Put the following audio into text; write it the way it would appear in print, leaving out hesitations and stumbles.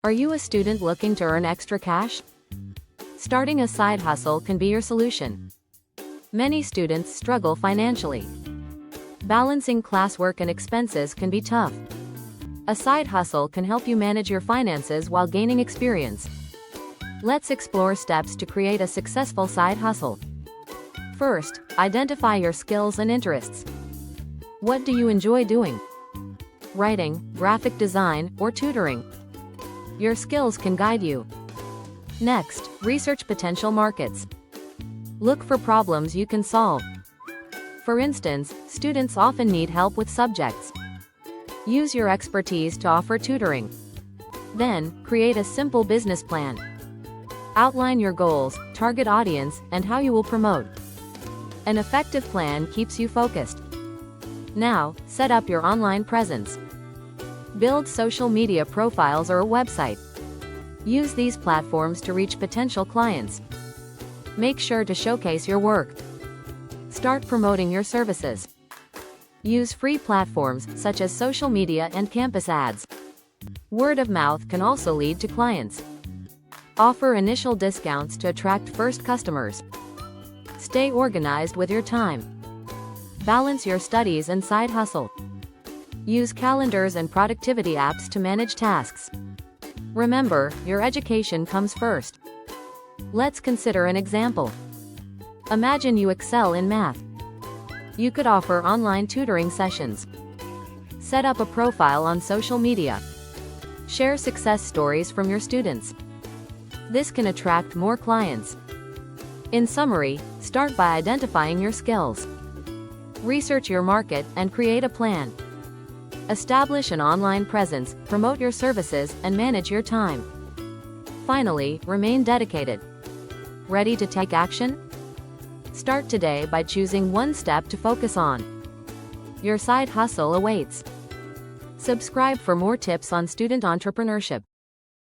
Are you a student looking to earn extra cash? Starting a side hustle can be your solution. Many students struggle financially. Balancing classwork and expenses can be tough. A side hustle can help you manage your finances while gaining experience. Let's explore steps to create a successful side hustle. First, identify your skills and interests. What do you enjoy doing? Writing, graphic design, or tutoring? Your skills can guide you. Next, research potential markets. Look for problems you can solve. For instance, students often need help with subjects. Use your expertise to offer tutoring. Then, create a simple business plan. Outline your goals, target audience, and how you will promote. An effective plan keeps you focused. Now, set up your online presence. Build social media profiles or a website. Use these platforms to reach potential clients. Make sure to showcase your work. Start promoting your services. Use free platforms such as social media and campus ads. Word of mouth can also lead to clients. Offer initial discounts to attract first customers. Stay organized with your time. Balance your studies and side hustle. Use calendars and productivity apps to manage tasks. Remember, your education comes first. Let's consider an example. Imagine you excel in math. You could offer online tutoring sessions. Set up a profile on social media. Share success stories from your students. This can attract more clients. In summary, start by identifying your skills. Research your market and create a plan. Establish an online presence, promote your services, and manage your time. Finally, remain dedicated. Ready to take action? Start today by choosing one step to focus on. Your side hustle awaits. Subscribe for more tips on student entrepreneurship.